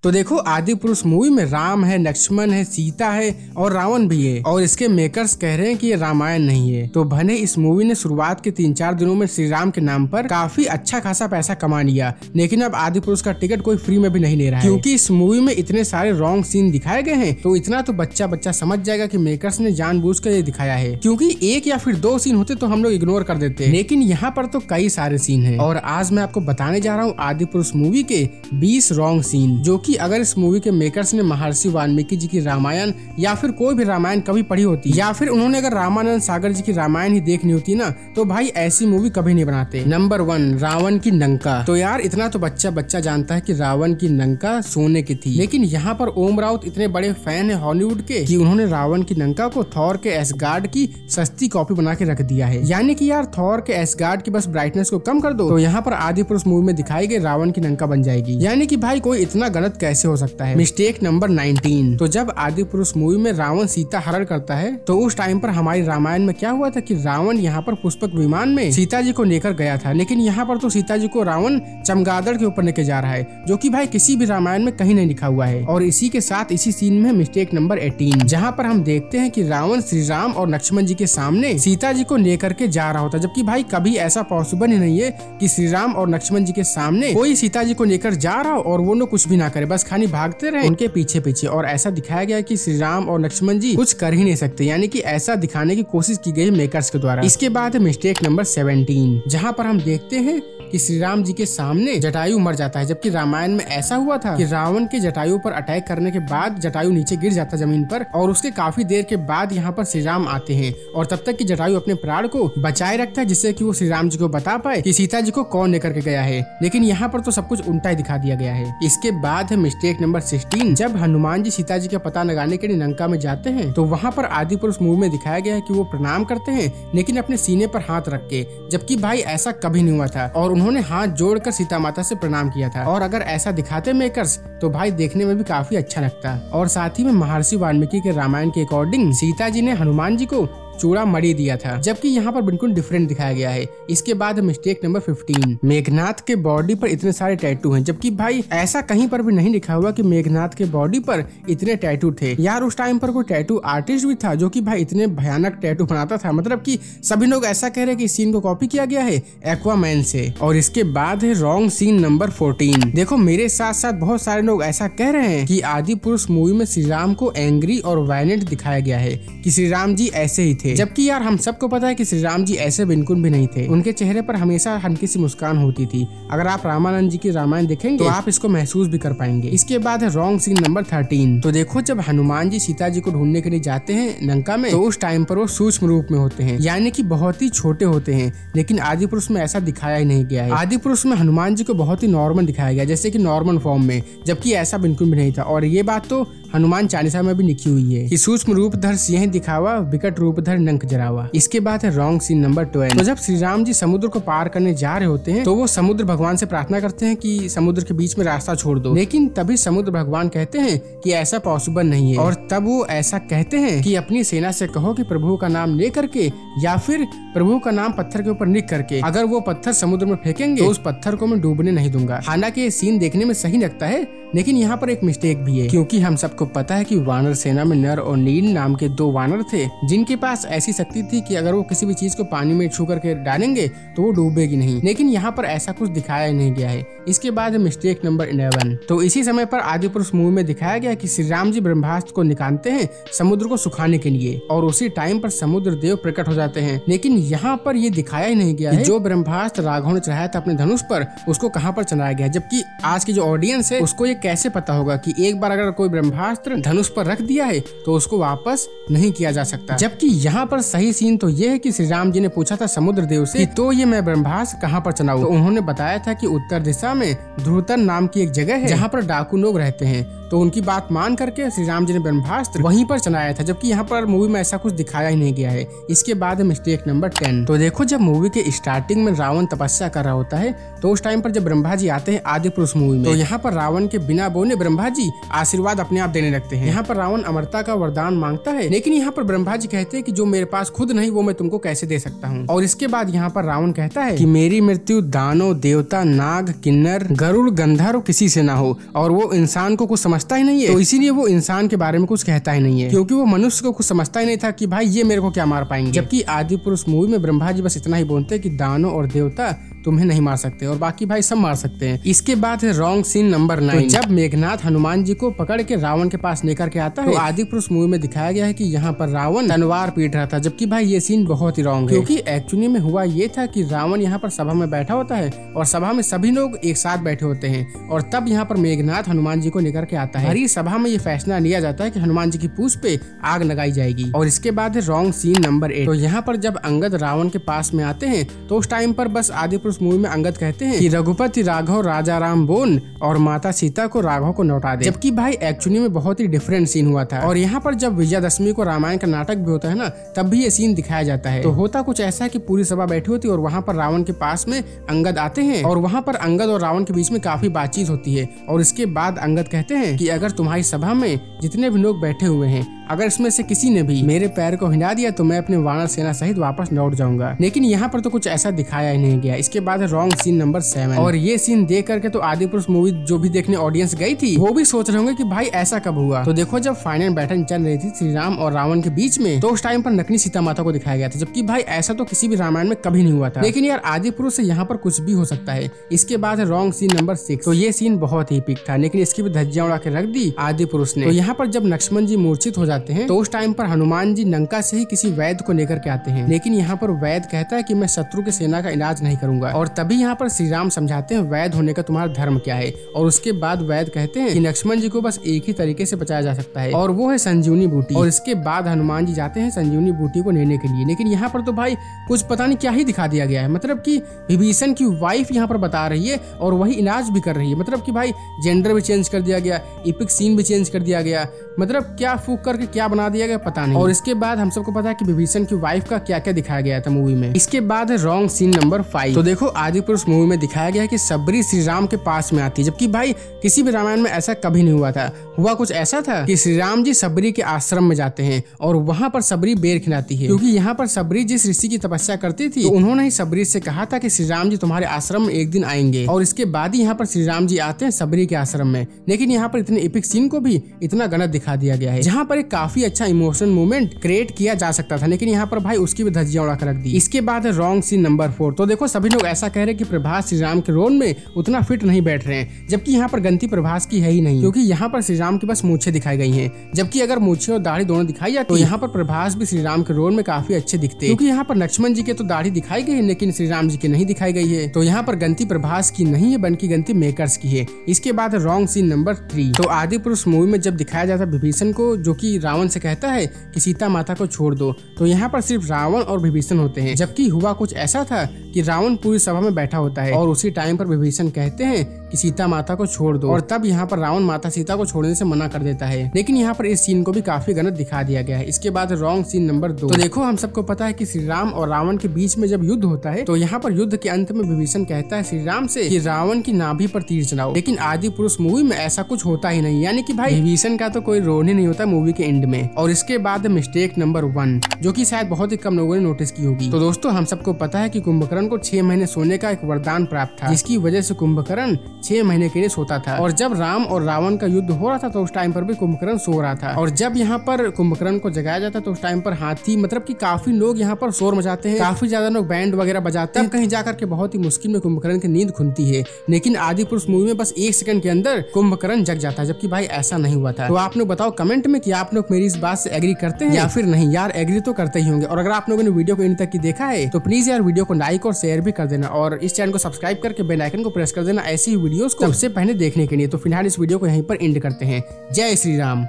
तो देखो आदि पुरुष मूवी में राम है, लक्ष्मण है, सीता है और रावण भी है और इसके मेकर्स कह रहे हैं कि ये रामायण नहीं है। तो भले इस मूवी ने शुरुआत के 3-4 दिनों में श्री राम के नाम पर काफी अच्छा खासा पैसा कमा लिया, लेकिन अब आदि पुरुष का टिकट कोई फ्री में भी नहीं ले रहा है, क्योंकि इस मूवी में इतने सारे रॉन्ग सीन दिखाए गए हैं। तो इतना तो बच्चा समझ जाएगा कि मेकर्स ने जानबूझकर ये दिखाया है, क्योंकि 1 या फिर 2 सीन होते तो हम लोग इग्नोर कर देते, लेकिन यहाँ पर तो कई सारे सीन है। और आज मैं आपको बताने जा रहा हूँ आदि पुरुष मूवी के 20 रॉन्ग सीन, जो कि अगर इस मूवी के मेकर्स ने महर्षि वाल्मीकि जी की रामायण या फिर कोई भी रामायण कभी पढ़ी होती या फिर उन्होंने अगर रामानंद सागर जी की रामायण ही देखनी होती ना, तो भाई ऐसी मूवी कभी नहीं बनाते। नंबर 1, रावण की लंका। तो यार इतना तो बच्चा जानता है कि रावण की लंका सोने की थी, लेकिन यहाँ पर ओम राउत इतने बड़े फैन है हॉलीवुड के कि उन्होंने रावण की लंका को थॉर के एसगार्ड की सस्ती कॉपी बना के रख दिया है। यानी कि यार थॉर के एसगार्ड की बस ब्राइटनेस को कम कर दो, तो यहाँ पर आदि पुरुष मूवी में दिखाई गई रावण की लंका बन जाएगी। यानी कि भाई कोई इतना गलत कैसे हो सकता है। Mistake number 19। तो जब आदि पुरुष मूवी में रावण सीता हरण करता है, तो उस टाइम पर हमारी रामायण में क्या हुआ था कि रावण यहाँ पर पुष्पक विमान में सीता जी को लेकर गया था, लेकिन यहाँ पर तो सीता जी को रावण चमगादड़ के ऊपर लेके जा रहा है, जो कि भाई किसी भी रामायण में कहीं नहीं लिखा हुआ है। और इसी के साथ इसी सीन में मिस्टेक नंबर 18, जहाँ पर हम देखते हैं कि रावण श्री राम और लक्ष्मण जी के सामने सीता जी को लेकर के जा रहा होता, जबकि भाई कभी ऐसा पॉसिबल ही नहीं है कि श्री राम और लक्ष्मण जी के सामने कोई सीता जी को लेकर जा रहा हो और वो लोग कुछ भी ना करे, बस खाली भागते रहे उनके पीछे। और ऐसा दिखाया गया कि श्री राम और लक्ष्मण जी कुछ कर ही नहीं सकते, यानी कि ऐसा दिखाने की कोशिश की गई मेकर्स के द्वारा। इसके बाद मिस्टेक नंबर 17, जहाँ पर हम देखते हैं कि श्री राम जी के सामने जटायु मर जाता है, जबकि रामायण में ऐसा हुआ था कि रावण के जटायु पर अटैक करने के बाद जटायु नीचे गिर जाता जमीन पर, और उसके काफी देर के बाद यहाँ पर श्री राम आते हैं और तब तक कि जटायु अपने प्राण को बचाए रखता है, जिससे कि वो श्री राम जी को बता पाए कि सीता जी को कौन लेकर के गया है। लेकिन यहाँ पर तो सब कुछ उल्टा ही दिखा दिया गया है। इसके बाद है मिस्टेक नंबर 16, जब हनुमान जी सीता जी का पता लगाने के लिए लंका में जाते हैं, तो वहाँ पर आदि पुरुष मूवी में दिखाया गया है कि वो प्रणाम करते हैं, लेकिन अपने सीने पर हाथ रख के, जबकि भाई ऐसा कभी नहीं हुआ था और उन्होंने हाथ जोड़कर सीता माता से प्रणाम किया था। और अगर ऐसा दिखाते मेकर्स तो भाई देखने में भी काफी अच्छा लगता। और साथ ही में महर्षि वाल्मीकि के रामायण के अकॉर्डिंग सीता जी ने हनुमान जी को चूड़ा मड़ी दिया था, जबकि यहाँ पर बिल्कुल डिफरेंट दिखाया गया है। इसके बाद मिस्टेक नंबर 15, मेघनाथ के बॉडी पर इतने सारे टैटू हैं, जबकि भाई ऐसा कहीं पर भी नहीं लिखा हुआ कि मेघनाथ के बॉडी पर इतने टैटू थे। यार उस टाइम पर कोई टैटू आर्टिस्ट भी था जो कि भाई इतने भयानक टैटू बनाता था, मतलब कि सभी लोग ऐसा कह रहे हैं कि इस सीन को कॉपी किया गया है एक्वामैन से। और इसके बाद है रॉन्ग सीन नंबर 14। देखो मेरे साथ साथ बहुत सारे लोग ऐसा कह रहे हैं कि आदि पुरुष मूवी में श्री राम को एंग्री और वायलेंट दिखाया गया है, कि श्री राम जी ऐसे ही थे, जबकि यार हम सबको पता है कि श्री राम जी ऐसे बिल्कुल भी नहीं थे। उनके चेहरे पर हमेशा हल्की सी मुस्कान होती थी। अगर आप रामानंद जी की रामायण देखेंगे तो आप इसको महसूस भी कर पाएंगे। इसके बाद है रॉन्ग सीन नंबर 13। तो देखो जब हनुमान जी सीता जी को ढूंढने के लिए जाते हैं लंका में, तो उस टाइम पर वो सूक्ष्म रूप में होते हैं, यानी कि बहुत ही छोटे होते हैं, लेकिन आदि पुरुष में ऐसा दिखाया ही नहीं गया है। आदि पुरुष में हनुमान जी को बहुत ही नॉर्मल दिखाया गया, जैसे कि नॉर्मल फॉर्म में, जबकि ऐसा बिल्कुल भी नहीं था। और ये बात तो हनुमान चालीसा में भी लिखी हुई है कि सूक्ष्म रूप धर सिंह दिखावा, विकट रूप धर नंक जरावा। इसके बाद है रॉन्ग सीन नंबर 12। तो जब श्री राम जी समुद्र को पार करने जा रहे होते हैं, तो वो समुद्र भगवान से प्रार्थना करते हैं कि समुद्र के बीच में रास्ता छोड़ दो, लेकिन तभी समुद्र भगवान कहते हैं कि ऐसा पॉसिबल नहीं है। और तब वो ऐसा कहते हैं कि अपनी सेना से कहो कि प्रभु का नाम ले करके या फिर प्रभु का नाम पत्थर के ऊपर लिख करके अगर वो पत्थर समुद्र में फेंकेंगे तो उस पत्थर को मैं डूबने नहीं दूंगा। हालांकि ये सीन देखने में सही लगता है, लेकिन यहाँ पर एक मिस्टेक भी है, क्योंकि हम सबको पता है कि वानर सेना में नर और नील नाम के 2 वानर थे, जिनके पास ऐसी शक्ति थी कि अगर वो किसी भी चीज को पानी में छू करके डालेंगे तो वो डूबेगी नहीं, लेकिन यहाँ पर ऐसा कुछ दिखाया नहीं गया है। इसके बाद मिस्टेक नंबर 11। तो इसी समय पर आदि पुरुष मूवी में दिखाया गया कि श्री राम जी ब्रह्मास्त्र को निकालते हैं समुद्र को सुखाने के लिए, और उसी टाइम पर समुद्र देव प्रकट हो जाते हैं, लेकिन यहाँ पर ये दिखाया ही नहीं गया है जो ब्रह्मास्त्र राघव ने चढ़ाया था अपने धनुष पर, उसको कहाँ पर चलाया गया। जबकि आज की जो ऑडियंस है उसको ये कैसे पता होगा कि एक बार अगर कोई ब्रह्मास्त्र धनुष पर रख दिया है तो उसको वापस नहीं किया जा सकता। जबकि यहाँ पर सही सीन तो ये है कि श्री राम जी ने पूछा था समुद्र देव से कि तो ये मैं ब्रह्मास्त्र कहाँ पर चलाऊं, तो उन्होंने बताया था कि उत्तर दिशा में ध्रुतन नाम की एक जगह है जहाँ पर डाकू लोग रहते हैं। तो उनकी बात मान करके श्री राम जी ने ब्रह्मास्त्र वहीं पर चलाया था, जबकि यहाँ पर मूवी में ऐसा कुछ दिखाया ही नहीं गया है। इसके बाद मिस्टेक नंबर 10। तो देखो जब मूवी के स्टार्टिंग में रावण तपस्या कर रहा होता है तो उस टाइम पर जब ब्रह्मा जी आते हैं आदि पुरुष मूवी में, तो यहाँ पर रावण के बिना बोले ब्रह्मा जी आशीर्वाद अपने आप देने लगते हैं। यहाँ पर रावण अमरता का वरदान मांगता है, लेकिन यहाँ पर ब्रह्मा जी कहते हैं कि जो मेरे पास खुद नहीं वो मैं तुमको कैसे दे सकता हूँ। और इसके बाद यहाँ पर रावण कहता है कि मेरी मृत्यु दानव, देवता, नाग, किन्नर, गरुड़, गंधर्व किसी से ना हो। और वो इंसान को कुछ समझता ही नहीं है, तो इसीलिए वो इंसान के बारे में कुछ कहता ही नहीं है, क्योंकि वो मनुष्य को कुछ समझता ही नहीं था कि भाई ये मेरे को क्या मार पाएंगे। जबकि आदि पुरुष मूवी में ब्रह्मा जी बस इतना ही बोलते हैं कि दानव और देवता तुम्हें नहीं मार सकते और बाकी भाई सब मार सकते हैं। इसके बाद है रॉन्ग सीन नंबर 9। तो जब मेघनाथ हनुमान जी को पकड़ के रावण के पास लेकर के आता है, तो आदि पुरुष मूवी में दिखाया गया है कि यहाँ पर रावण तलवार पीट रहा था, जबकि भाई ये सीन बहुत ही रॉन्ग है, क्योंकि एक्चुअली में हुआ ये था कि रावण यहाँ पर सभा में बैठा होता है और सभा में सभी लोग एक साथ बैठे होते हैं और तब यहाँ पर मेघनाथ हनुमान जी को लेकर के आता है। हरी सभा में ये फैसला लिया जाता है कि हनुमान जी की पूंछ पे आग लगाई जाएगी। और इसके बाद है रॉन्ग सीन नंबर 8। तो यहाँ पर जब अंगद रावण के पास में आते हैं तो उस टाइम पर बस आदि पुरुष मूवी में अंगद कहते हैं कि रघुपति राघव राजा राम बोल और माता सीता को राघव को लौटा दे, जबकि भाई एक्चुअली में बहुत ही डिफरेंट सीन हुआ था। और यहाँ पर जब विजयादशमी को रामायण का नाटक भी होता है ना, तब भी ये सीन दिखाया जाता है। तो होता कुछ ऐसा है कि पूरी सभा बैठी होती है और वहाँ पर रावण के पास में अंगद आते हैं और वहाँ पर अंगद और रावण के बीच में काफी बातचीत होती है। और इसके बाद अंगद कहते हैं कि अगर तुम्हारी सभा में जितने भी लोग बैठे हुए हैं, अगर इसमें से किसी ने भी मेरे पैर को हिला दिया तो मैं अपने वानर सेना सहित वापस लौट जाऊंगा। लेकिन यहाँ पर तो कुछ ऐसा दिखाया ही नहीं गया। इसके बाद रॉन्ग सीन नंबर 7। और ये सीन देख करके तो आदि पुरुष मूवी जो भी देखने ऑडियंस गई थी वो भी सोच रहे होंगे कि भाई ऐसा कब हुआ। तो देखो जब फाइनल बैटल चल रही थी श्री राम और रावण के बीच में, तो उस टाइम पर नकली सीता माता को दिखाया गया था, जबकि भाई ऐसा तो किसी भी रामायण में कभी नहीं हुआ था। लेकिन यार आदि पुरुष से यहाँ पर कुछ भी हो सकता है। इसके बाद रॉन्ग सीन नंबर 6। तो ये सीन बहुत ही पिक था, लेकिन इसकी भी धज्जियां उड़ा के रख दी आदि पुरुष ने। तो यहाँ पर जब लक्ष्मण जी मूर्छित हो जाते हैं तो उस टाइम पर हनुमान जी लंका से ही किसी वैद्य को लेकर के आते हैं, लेकिन यहाँ पर वैद्य कहता है कि मैं शत्रु की सेना का इलाज नहीं करूंगा। और तभी यहाँ पर श्री राम समझाते हैं वैद्य होने का तुम्हारा धर्म क्या है। और उसके बाद वैद्य कहते हैं कि लक्ष्मण जी को बस एक ही तरीके से बचाया जा सकता है और वो है संजीवनी बूटी। और इसके बाद हनुमान जी जाते हैं संजीवनी बूटी को लेने के लिए। लेकिन यहाँ पर तो भाई कुछ पता नहीं क्या ही दिखा दिया गया है, मतलब कि विभीषण की वाइफ यहाँ पर बता रही है और वही इलाज भी कर रही है। मतलब कि भाई जेंडर भी चेंज कर दिया गया, एपिक सीन भी चेंज कर दिया गया, मतलब क्या फूक करके क्या बना दिया गया पता नहीं। और इसके बाद हम सबको पता है कि विभीषण की वाइफ का क्या क्या दिखाया गया था मूवी में। इसके बाद है रॉन्ग सीन नंबर 5। तो देखो आदि पुरुष मूवी में दिखाया गया है कि सबरी श्री राम के पास में आती है, जबकि भाई किसी भी रामायण में ऐसा कभी नहीं हुआ था। हुआ कुछ ऐसा था कि श्री राम जी सबरी के आश्रम में जाते हैं और वहाँ पर सबरी बेर खिलाती है, क्योंकि यहाँ पर सबरी जिस ऋषि की तपस्या करती थी तो उन्होंने ही सबरी से कहा था कि श्री राम जी तुम्हारे आश्रम में एक दिन आएंगे। और इसके बाद ही यहाँ पर श्री राम जी आते हैं सबरी के आश्रम में। लेकिन यहाँ पर इतने एपिक सीन को भी इतना गलत दिखा दिया गया है, जहाँ पर एक काफी अच्छा इमोशनल मोमेंट क्रिएट किया जा सकता था, लेकिन यहाँ पर भाई उसकी भी धज्जियां उड़ा कर रख दी। इसके बाद है रॉन्ग सीन नंबर 4। तो देखो सभी लोग ऐसा कह रहे हैं कि प्रभास श्री राम के रोल में उतना फिट नहीं बैठ रहे हैं, जबकि यहाँ पर गलती प्रभास की है ही नहीं, क्योंकि यहाँ पर श्री राम की बस मूछें दिखाई गई हैं। जबकि अगर मूछें और दाढ़ी दोनों दिखाई जाती तो यहाँ पर प्रभास भी श्री राम के रोल में काफी अच्छे दिखते, क्योंकि यहाँ पर लक्ष्मण जी के तो दाढ़ी दिखाई गई है लेकिन श्री राम जी की नहीं दिखाई गई है। तो यहाँ पर गलती प्रभास की नहीं है बल्कि गलती मेकर्स की है। इसके बाद रॉन्ग सीन नंबर 3। तो आदि पुरुष मूवी में जब दिखाया जाता है विभीषण को जो कि रावण से कहता है कि सीता माता को छोड़ दो, तो यहाँ पर सिर्फ रावण और विभीषण होते हैं। जबकि हुआ कुछ ऐसा था कि रावण पूरी सभा में बैठा होता है और उसी टाइम पर विभीषण कहते हैं कि सीता माता को छोड़ दो, और तब यहाँ पर रावण माता सीता को छोड़ने से मना कर देता है। लेकिन यहाँ पर इस सीन को भी काफी गलत दिखा दिया गया है। इसके बाद रॉन्ग सीन नंबर 2। तो देखो हम सबको पता है कि श्री राम और रावण के बीच में जब युद्ध होता है तो यहाँ पर युद्ध के अंत में विभीषण कहता है श्री राम से कि रावण की नाभि पर तीर चलाओ। लेकिन आदि पुरुष मूवी में ऐसा कुछ होता ही नहीं, यानी कि भाई विभीषण का तो कोई रोल ही नहीं होता मूवी के एंड में। और इसके बाद मिस्टेक नंबर 1, जो कि शायद बहुत ही कम लोगों ने नोटिस की होगी। तो दोस्तों हम सबको पता है कि कुंभकर्ण को 6 महीने सोने का एक वरदान प्राप्त था, जिसकी वजह से कुंभकर्ण 6 महीने के लिए सोता था। और जब राम और रावण का युद्ध हो रहा था तो उस टाइम पर भी कुंभकर्ण सो रहा था। और जब यहाँ पर कुंभकर्ण को जगाया जाता तो उस टाइम पर हाथी, मतलब कि काफी लोग यहाँ पर शोर मचाते हैं, काफी ज्यादा लोग बैंड वगैरह बजाते हैं। कहीं जाकर के बहुत ही मुश्किल में कुंभकर्ण की नींद खुलती है। लेकिन आदि पुरुष मूवी में बस 1 सेकंड के अंदर कुंभकर्ण जग जाता है, जबकि भाई ऐसा नहीं हुआ था। तो आप लोग बताओ कमेंट में कि आप लोग मेरी इस बात से एग्री करते हैं या फिर नहीं। यार एग्री तो करते ही होंगे। और अगर आप लोगों ने वीडियो को इन तक की देखा है तो प्लीज यार वीडियो को लाइक और शेयर भी कर देना, और इस चैनल को सब्सक्राइब करके बेल आइकन को प्रेस कर देना ऐसी ही वीडियोस को सबसे पहले देखने के लिए। तो फिलहाल इस वीडियो को यहीं पर एंड करते हैं। जय श्री राम।